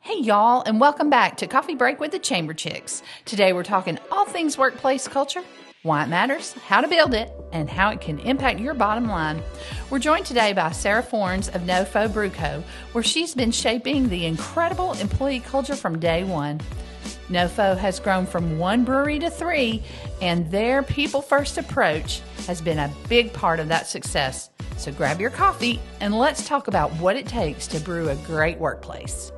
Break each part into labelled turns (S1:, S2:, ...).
S1: Hey, y'all, and welcome back to Coffee Break with the Chamber Chicks. Today we're talking all things workplace culture, why it matters, how to build it, and how it can impact your bottom line. We're joined today by Sara Fornes of NoFo Brew Co, where she's been shaping the incredible employee culture from day one. NoFo has grown from one brewery to three, and their people-first approach has been a big part of that success. So grab your coffee, and let's talk about what it takes to brew a great workplace.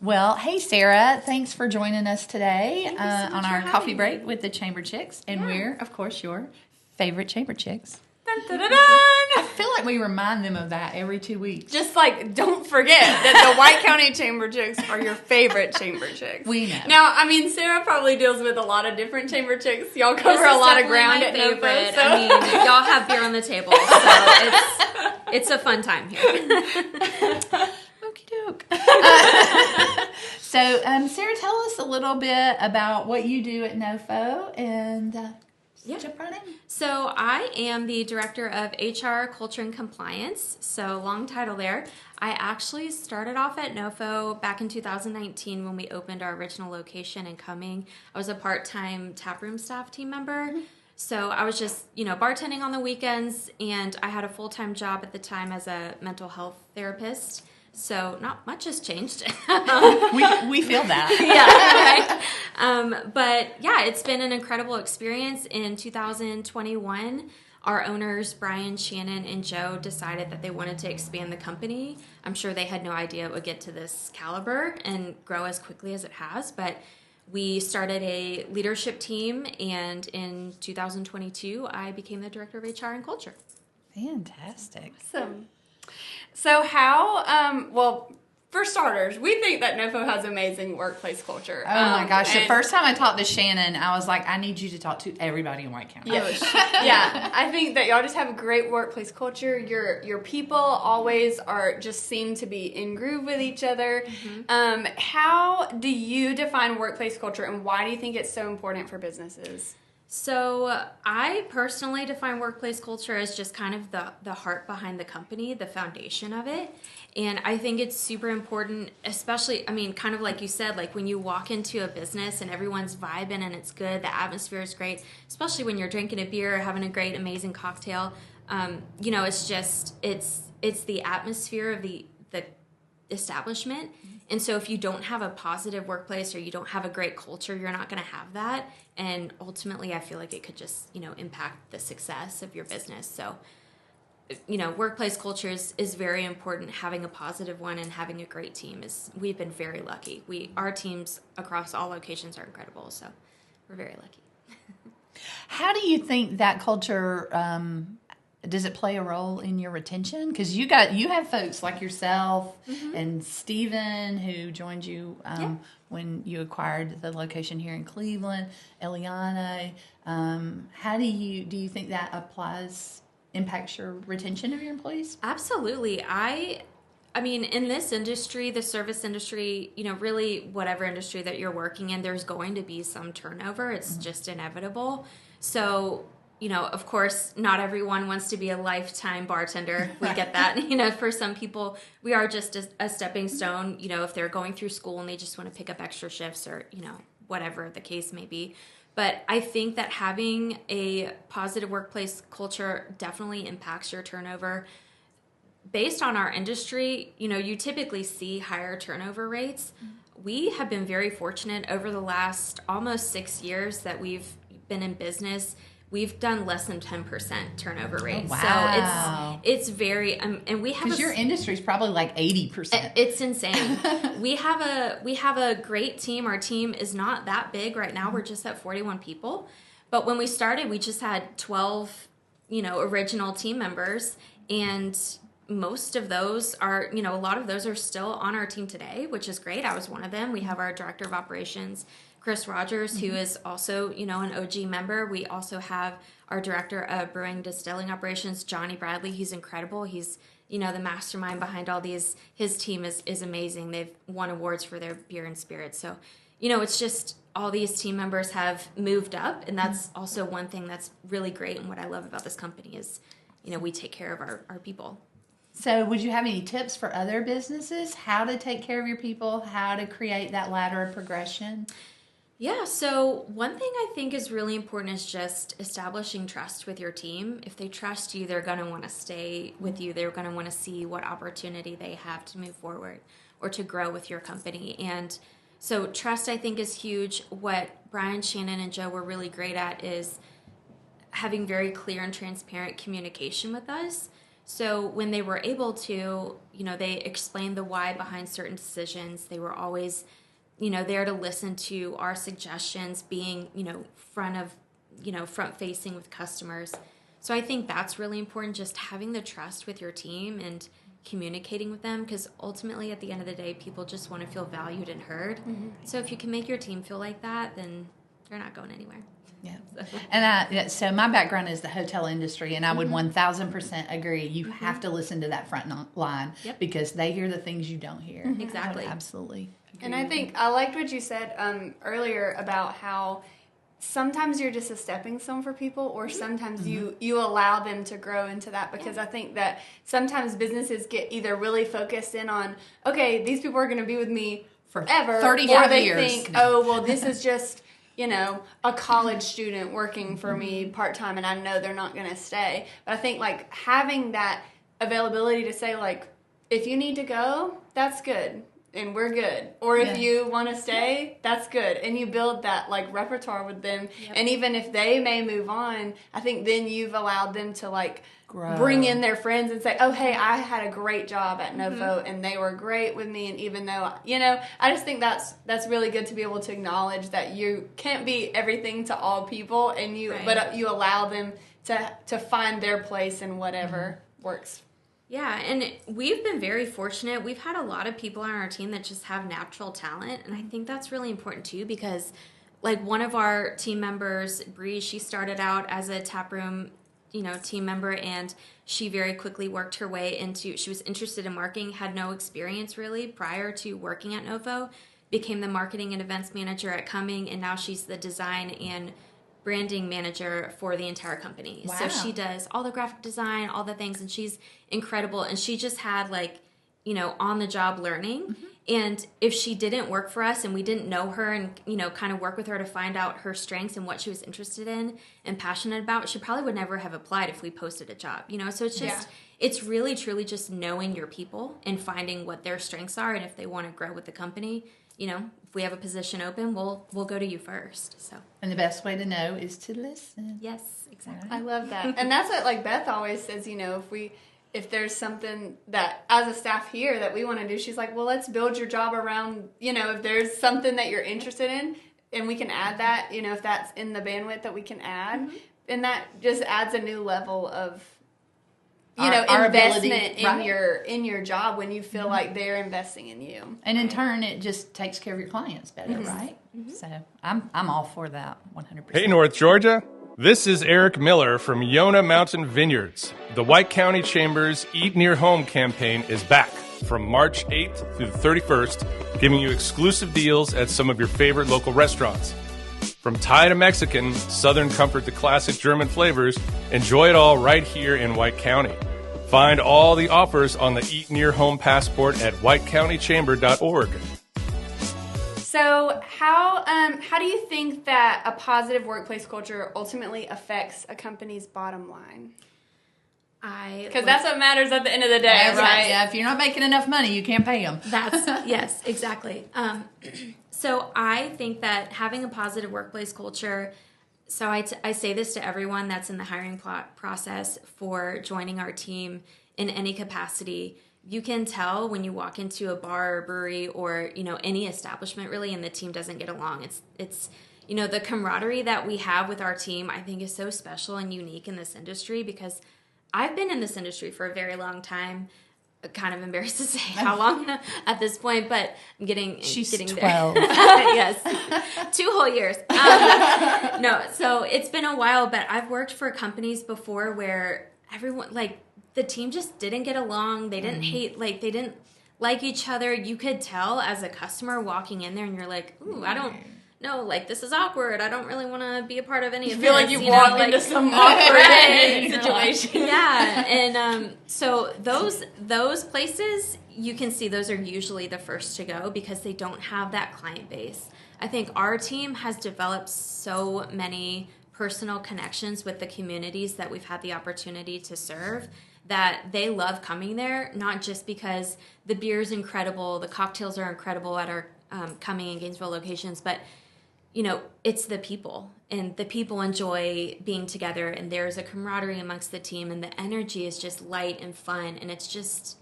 S1: Well, hey, Sara, thanks for joining us today on our coffee break with the Chamber Chicks. And we're, of course, your favorite Chamber Chicks.
S2: Dun, dun, dun, dun.
S1: I feel like we remind them of that every 2 weeks.
S2: Just like, don't forget that the White County Chamber Chicks are your favorite Chamber Chicks.
S1: We know.
S2: Now, I mean, Sara probably deals with a lot of different Chamber Chicks. Y'all cover a lot of ground at NoFo. So.
S3: I mean, y'all have beer on the table, so it's a fun time here.
S1: Okie doke. So, Sara, tell us a little bit about what you do at NoFo and jump right in.
S3: So I am the Director of HR, Culture, and Compliance. So long title there. I actually started off at NoFo back in 2019 when we opened our original location in Cumming. I was a part-time taproom staff team member. Mm-hmm. So I was just, bartending on the weekends, and I had a full-time job at the time as a mental health therapist. So not much has changed.
S1: we feel that.
S3: But yeah, it's been an incredible experience. In 2021, our owners, Brian, Shannon, and Joe, decided that they wanted to expand the company. I'm sure they had no idea it would get to this caliber and grow as quickly as it has, but we started a leadership team, and in 2022, I became the Director of HR and Culture.
S1: Fantastic.
S2: So how, for starters, we think that NoFo has amazing workplace culture.
S1: Oh my gosh. The first time I talked to Shannon, I was like, I need you to talk to everybody in White County.
S2: Yeah, I think that y'all just have a great workplace culture. Your people always seem to be in groove with each other. Mm-hmm. How do you define workplace culture, and why do you think it's so important for businesses?
S3: So I personally define workplace culture as just kind of the heart behind the company, the foundation of it. And I think it's super important, especially, kind of like you said, like when you walk into a business and everyone's vibing and it's good, the atmosphere is great, especially when you're drinking a beer, having a great, amazing cocktail. It's just, it's the atmosphere of the establishment. And so if you don't have a positive workplace or you don't have a great culture, you're not going to have that. And ultimately, I feel like it could just, impact the success of your business. So, workplace culture is very important. Having a positive one and having a great team we've been very lucky. Our teams across all locations are incredible. So we're very lucky.
S1: How do you think that culture, does it play a role in your retention? Because you have folks like yourself mm-hmm. and Steven who joined you when you acquired the location here in Cleveland, Eliana. How do you think that impacts your retention of your employees?
S3: Absolutely. I mean, in this industry, the service industry, really whatever industry that you're working in, there's going to be some turnover. It's mm-hmm. just inevitable. So, of course, not everyone wants to be a lifetime bartender. We get that. For some people, we are just a stepping stone, if they're going through school and they just want to pick up extra shifts or, whatever the case may be. But I think that having a positive workplace culture definitely impacts your turnover. Based on our industry, you typically see higher turnover rates. We have been very fortunate over the last almost 6 years that we've been in business. We've done less than 10% turnover rate.
S1: Oh, wow.
S3: So it's very, and we have
S1: because your industry is probably like 80%.
S3: It's insane. we have a great team. Our team is not that big right now. We're just at 41 people. But when we started, we just had 12, original team members, and most of those are, a lot of those are still on our team today, which is great. I was one of them. We have our Director of Operations, Chris Rogers, mm-hmm. who is also, an OG member. We also have our Director of Brewing Distilling Operations, Johnny Bradley. He's incredible. He's, the mastermind behind all these. His team is amazing. They've won awards for their beer and spirits. So, it's just all these team members have moved up, and that's also one thing that's really great. And what I love about this company is we take care of our people.
S1: So would you have any tips for other businesses, how to take care of your people, how to create that ladder of progression?
S3: Yeah, so one thing I think is really important is just establishing trust with your team. If they trust you, they're going to want to stay with you. They're going to want to see what opportunity they have to move forward or to grow with your company. And so trust, I think, is huge. What Brian, Shannon, and Joe were really great at is having very clear and transparent communication with us. So when they were able to, they explained the why behind certain decisions. They were always there to listen to our suggestions, being, front facing with customers. So I think that's really important, just having the trust with your team and communicating with them, because ultimately at the end of the day, people just want to feel valued and heard. Mm-hmm. So if you can make your team feel like that, then they're not going anywhere.
S1: Yeah. And so my background is the hotel industry, and I would 1000% agree. You have to listen to that front line because they hear the things you don't hear.
S3: Mm-hmm. Exactly.
S1: Absolutely.
S2: And I think I liked what you said earlier about how sometimes you're just a stepping stone for people, or sometimes you allow them to grow into that, because I think that sometimes businesses get either really focused in on, okay, these people are going to be with me forever,
S1: 35
S2: or they
S1: years.
S2: think, oh, well, this is just, a college student working for me part-time, and I know they're not going to stay. But I think, like, having that availability to say, like, if you need to go, that's good, and we're good. Or if you want to stay, that's good. And you build that, like, repertoire with them. Yep. And even if they may move on, I think then you've allowed them to, like, bring in their friends and say, oh, hey, I had a great job at NoFo, and they were great with me. And even though, I just think that's really good to be able to acknowledge that you can't be everything to all people, and but you allow them to find their place in whatever works.
S3: Yeah, and we've been very fortunate. We've had a lot of people on our team that just have natural talent, and I think that's really important too, because like one of our team members, Bree, she started out as a taproom team member, and she very quickly worked her way into, she was interested in marketing, had no experience really prior to working at NoFo, became the marketing and events manager at Cumming, and now she's the design and branding manager for the entire company. Wow. So she does all the graphic design, all the things, and she's incredible. And she just had on the job learning. Mm-hmm. And if she didn't work for us and we didn't know her and, kind of work with her to find out her strengths and what she was interested in and passionate about, she probably would never have applied if we posted a job, So it's just, it's really, truly just knowing your people and finding what their strengths are. And if they want to grow with the company, if we have a position open, we'll go to you first. So.
S1: And the best way to know is to listen.
S3: Yes, exactly.
S2: I love that. And that's what, like, Beth always says, if there's something that as a staff here that we want to do, she's like, well, let's build your job around, if there's something that you're interested in and we can add that, if that's in the bandwidth that we can add, and that just adds a new level of, our investment in your job when you feel like they're investing in you.
S1: And in turn, it just takes care of your clients better, right? Mm-hmm. So I'm all for that 100%.
S4: Hey, North Georgia. This is Eric Miller from Yona Mountain Vineyards. The White County Chamber's Eat Near Home campaign is back from March 8th through the 31st, giving you exclusive deals at some of your favorite local restaurants. From Thai to Mexican, Southern comfort to classic German flavors, enjoy it all right here in White County. Find all the offers on the Eat Near Home Passport at whitecountychamber.org.
S2: So how do you think that a positive workplace culture ultimately affects a company's bottom line? Because that's what matters at the end of the day, right?
S1: Yeah, if you're not making enough money, you can't pay them.
S3: Yes, exactly. So I think that having a positive workplace culture, so I say this to everyone that's in the hiring process for joining our team in any capacity. You can tell when you walk into a bar or brewery or, any establishment really, and the team doesn't get along. It's the camaraderie that we have with our team, I think, is so special and unique in this industry, because I've been in this industry for a very long time. Kind of embarrassed to say how long at this point, but I'm getting
S1: She's
S3: getting
S1: 12.
S3: There. Yes, 2 whole years. No, so it's been a while, but I've worked for companies before where everyone, the team just didn't get along. They didn't hate, they didn't like each other. You could tell as a customer walking in there, and you're like, ooh, I don't know, this is awkward. I don't really want to be a part of any of this.
S2: You feel like you walked into some awkward situation.
S3: Yeah. And so those places, you can see those are usually the first to go because they don't have that client base. I think our team has developed so many personal connections with the communities that we've had the opportunity to serve that they love coming there, not just because the beer's incredible, the cocktails are incredible at our Cumming and Gainesville locations, but it's the people, and the people enjoy being together, and there's a camaraderie amongst the team, and the energy is just light and fun, and it's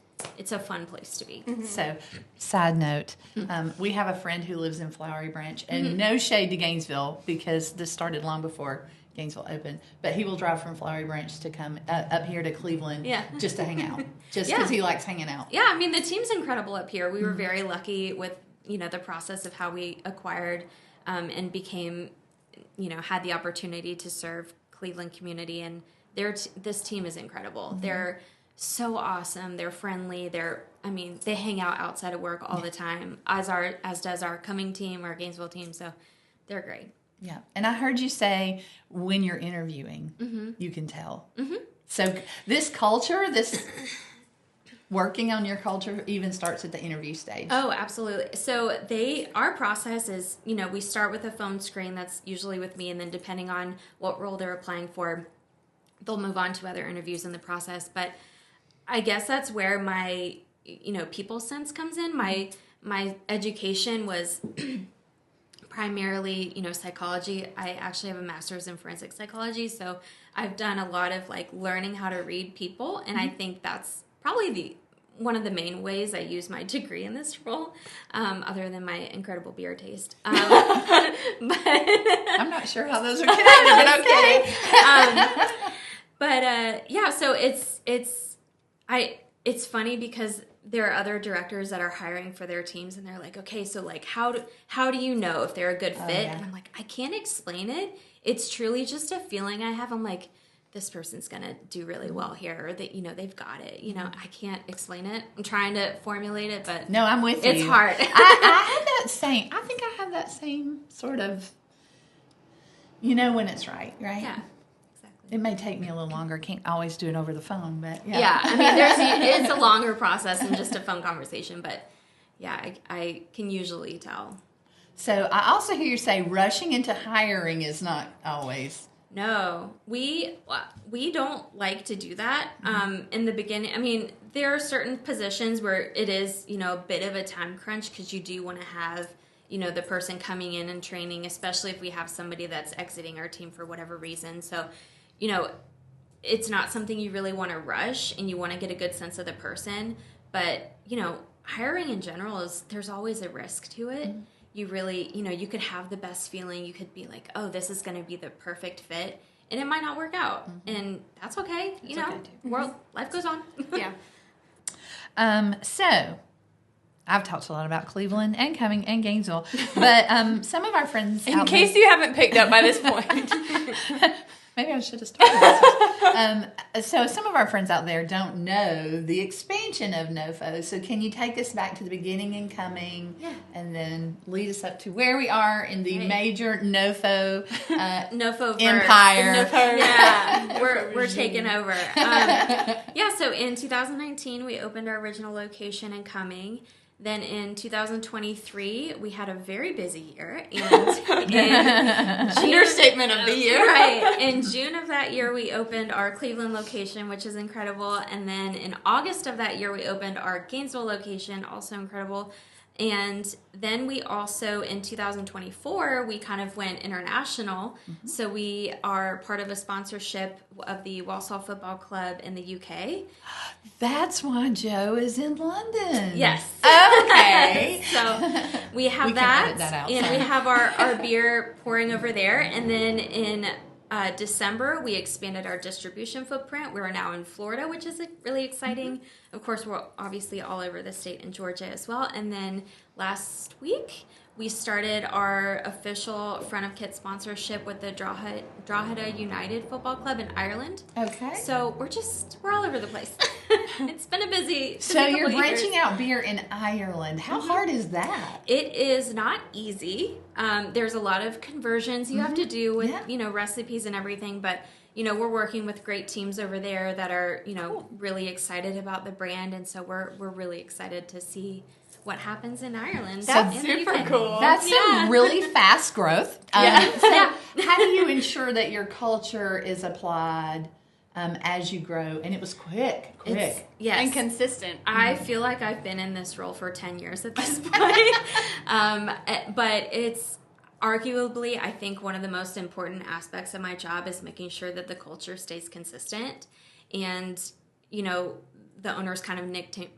S3: a fun place to be.
S1: Mm-hmm. So, side note, we have a friend who lives in Flowery Branch, and no shade to Gainesville because this started long before Gainesville opened, but he will drive from Flowery Branch to come up here to Cleveland just to hang out, just because he likes hanging out.
S3: Yeah, I mean, the team's incredible up here. We were very lucky with, the process of how we acquired and became, had the opportunity to serve Cleveland community, and this team is incredible. Mm-hmm. They're so awesome. They're friendly. They hang out outside of work all the time, as does our Cumming team, our Gainesville team. So they're great.
S1: Yeah, and I heard you say when you're interviewing, you can tell. Mm-hmm. So this culture, working on your culture even starts at the interview stage.
S3: Oh, absolutely. So our process is, we start with a phone screen that's usually with me, and then depending on what role they're applying for, they'll move on to other interviews in the process. But I guess that's where my, people sense comes in. My education was primarily, psychology. I actually have a master's in forensic psychology, so I've done a lot of learning how to read people, and I think that's probably one of the main ways I use my degree in this role, other than my incredible beer taste. But
S1: I'm not sure how those are connected, but okay.
S3: So it's funny because there are other directors that are hiring for their teams, and they're like, okay, so how do you know if they're a good fit? And I'm like, I can't explain it. It's truly just a feeling I have. I'm like, this person's going to do really well here, or that, they've got it. I can't explain it. I'm trying to formulate it, but
S1: no, I'm with you.
S3: It's hard.
S1: I think I have that same sort of, when it's right?
S3: Yeah.
S1: It may take me a little longer. Can't always do it over the phone, but yeah.
S3: Yeah, I mean, it's a longer process than just a phone conversation, but yeah, I can usually tell.
S1: So I also hear you say rushing into hiring is not always.
S3: No, we don't like to do that. In the beginning, I mean, there are certain positions where it is, a bit of a time crunch because you do want to have, the person coming in and training, especially if we have somebody that's exiting our team for whatever reason. So, it's not something you really want to rush, and you want to get a good sense of the person. But, hiring in general there's always a risk to it. Mm-hmm. You really, you could have the best feeling. You could be like, oh, this is going to be the perfect fit, and it might not work out. Mm-hmm. And that's okay. Life goes on.
S2: Yeah.
S1: So I've talked a lot about Cleveland and Cumming and Gainesville, but some of our friends,
S2: in case you haven't picked up by this point,
S1: maybe I should have started this. So some of our friends out there don't know the expansion of NoFo. So can you take us back to the beginning in Cumming, and then lead us up to where we are in the major NoFo
S3: NoFo
S1: empire?
S3: Yeah, we're taking over. So in 2019 we opened our original location in Cumming. Then in 2023, we had a very busy year. And
S2: understatement of the year.
S3: Right. In June of that year, we opened our Cleveland location, which is incredible. And then in August of that year, we opened our Gainesville location, also incredible. And then we also, in 2024, we kind of went international. Mm-hmm. So we are part of a sponsorship of the Walsall Football Club in the UK.
S1: That's why Joe is in London.
S3: Yes.
S1: Okay.
S3: So we have that and we have our beer pouring over there. And then in December, we expanded our distribution footprint. We're now in Florida, which is really exciting. Mm-hmm. Of course, we're obviously all over the state in Georgia as well. And then last week, we started our official front of kit sponsorship with the Drogheda United Football Club in Ireland.
S1: Okay.
S3: So we're all over the place. It's been a busy
S1: So you're branching out beer in Ireland. How hard is that?
S3: It is not easy. There's a lot of conversions you have to do with, recipes and everything. But, we're working with great teams over there that are, really excited about the brand. And so we're really excited to see what happens in Ireland.
S2: That's
S3: and the
S2: super
S3: UK.
S2: cool.
S1: That's some really fast growth.
S3: Yeah.
S1: How do you ensure that your culture is applied as you grow? And it was quick.
S3: Yes.
S2: And consistent.
S3: I feel like I've been in this role for 10 years at this point. But it's arguably, I think, one of the most important aspects of my job is making sure that the culture stays consistent. And, the owners kind of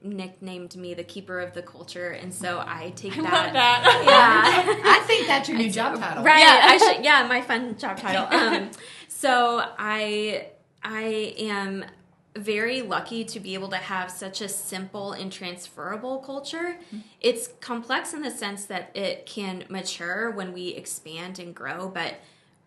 S3: nicknamed me the keeper of the culture. And so I take
S2: I
S3: that.
S2: love that.
S1: Yeah. I think that's your new job title.
S3: Right. My fun job title. So I am very lucky to be able to have such a simple and transferable culture. It's complex in the sense that it can mature when we expand and grow, but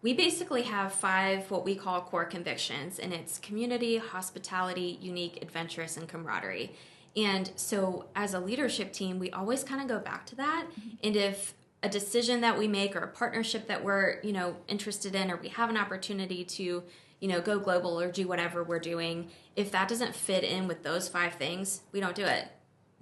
S3: we basically have 5 what we call core convictions, and it's community, hospitality, unique, adventurous, and camaraderie. And so as a leadership team, we always kind of go back to that. And if a decision that we make or a partnership that we're, interested in, or we have an opportunity to, go global or do whatever we're doing, if that doesn't fit in with those 5 things, we don't do it.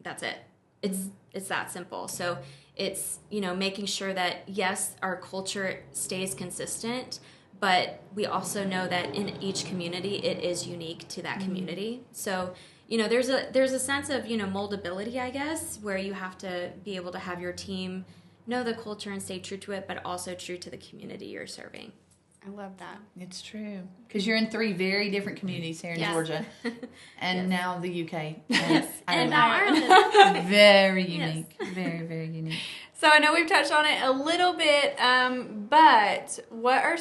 S3: That's it. It's that simple. So it's, making sure that, yes, our culture stays consistent, but we also know that in each community, it is unique to that community. So, there's a sense of, moldability, I guess, where you have to be able to have your team know the culture and stay true to it, but also true to the community you're serving.
S2: I love that.
S1: It's true. Because you're in 3 very different communities here in Georgia. And now the UK.
S3: And now Ireland.
S1: Very unique. Very, very unique.
S2: So I know we've touched on it a little bit, but what are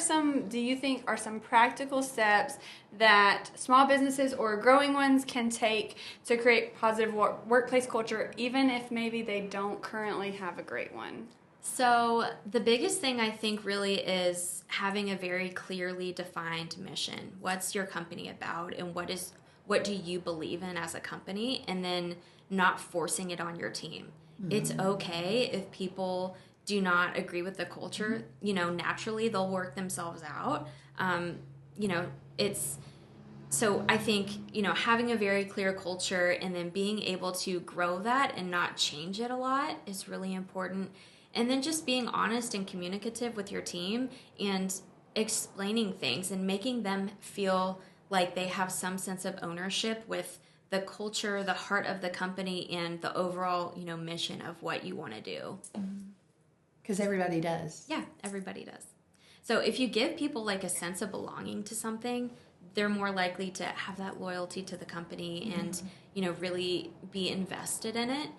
S2: do you think are some practical steps that small businesses or growing ones can take to create positive workplace culture, even if maybe they don't currently have a great one?
S3: So the biggest thing I think really is having a very clearly defined mission. What's your company about, and what do you believe in as a company, and then not forcing it on your team. It's okay if people do not agree with the culture. Naturally they'll work themselves out. So I think, having a very clear culture and then being able to grow that and not change it a lot is really important. And then just being honest and communicative with your team and explaining things and making them feel like they have some sense of ownership with the culture, the heart of the company, and the overall, mission of what you want to do.
S1: Because everybody does.
S3: Yeah, everybody does. So if you give people like a sense of belonging to something, they're more likely to have that loyalty to the company and, really be invested in it.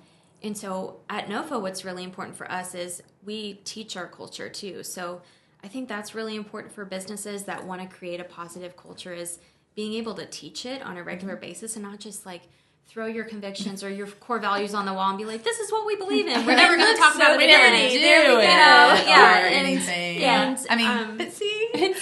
S3: And so at NoFo, what's really important for us is we teach our culture too. So I think that's really important for businesses that want to create a positive culture, is being able to teach it on a regular basis and not just like throw your convictions or your core values on the wall and be like, this is what we believe in. We're never going to talk about it again.
S1: There we go.
S3: Yeah.
S1: Or anything.
S3: And,
S1: I mean, but see.
S3: see,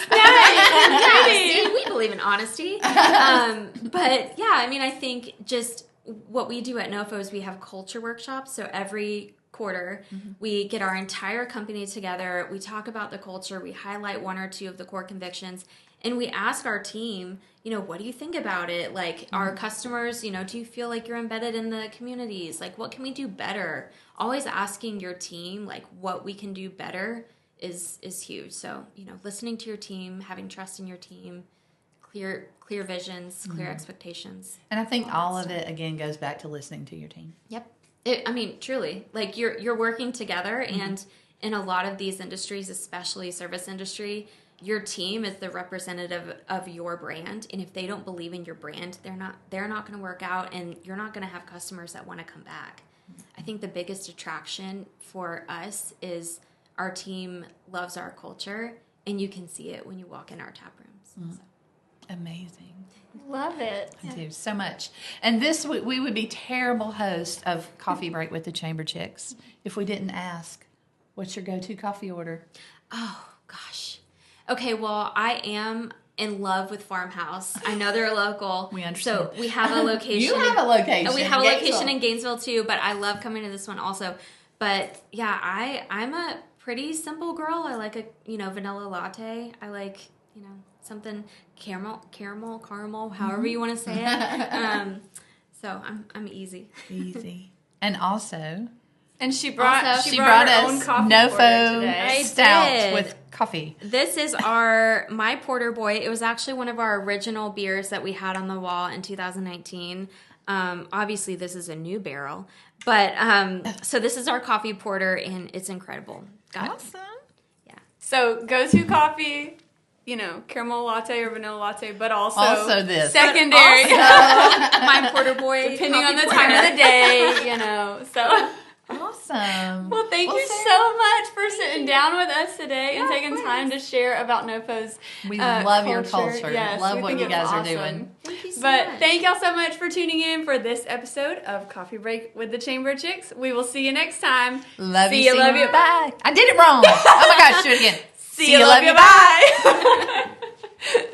S3: we believe in honesty. But yeah, I think just what we do at NoFo is we have culture workshops. So every quarter, we get our entire company together. We talk about the culture. We highlight 1 or 2 of the core convictions. And we ask our team, what do you think about it? Like, our customers, do you feel like you're embedded in the communities? Like, what can we do better? Always asking your team, like, what we can do better is huge. So, listening to your team, having trust in your team, clear visions, clear expectations.
S1: And I think all of it, again, goes back to listening to your team.
S3: Yep. Truly, like, you're working together, and in a lot of these industries, especially service industry, your team is the representative of your brand, and if they don't believe in your brand, they're not going to work out, and you're not going to have customers that want to come back. I think the biggest attraction for us is our team loves our culture, and you can see it when you walk in our tap rooms. So.
S1: Amazing.
S2: Love it.
S1: I do so much. And we would be terrible hosts of Coffee Break with the Chamber Chicks if we didn't ask, what's your go-to coffee order?
S3: Oh, gosh. Okay, well, I am in love with Farmhouse. I know they're local.
S1: We understand.
S3: So we have a location.
S1: You have a location.
S3: We have a location in Gainesville too, but I love coming to this one also. But yeah, I'm a pretty simple girl. I like a vanilla latte. I like something caramel, however you want to say it. So I'm easy.
S1: Easy. And also,
S2: And she brought
S3: Also,
S2: she
S1: she
S2: brought
S1: brought
S2: her own
S1: us
S2: coffee porter today.
S3: I
S1: NoFo stout
S3: did.
S1: with coffee.
S3: This is my Porter Boy. It was actually one of our original beers that we had on the wall in 2019. Obviously, this is a new barrel, but so this is our coffee porter, and it's incredible.
S1: Awesome.
S2: So go-to coffee, caramel latte or vanilla latte, but also
S1: this.
S2: secondary,
S3: My Porter Boy,
S2: depending on the
S3: coffee
S2: time
S3: porter.
S2: of the day, So,
S1: Awesome.
S2: well, thank you
S1: Sarah,
S2: so much for sitting down with us today and taking time to share about NoFo's
S1: We love your culture.
S2: Yes,
S1: Love
S2: we
S1: what
S2: think
S1: you
S2: it's
S1: guys are
S2: awesome.
S1: doing.
S3: Thank you so
S2: But
S3: much.
S2: thank y'all so much for tuning in for this episode of Coffee Break with the Chamber Chicks. We will see you next time.
S1: Love
S2: See
S1: you.
S2: you, love you.
S1: Bye. I did it wrong. Oh my gosh, do it again.
S2: See you, love you. Bye.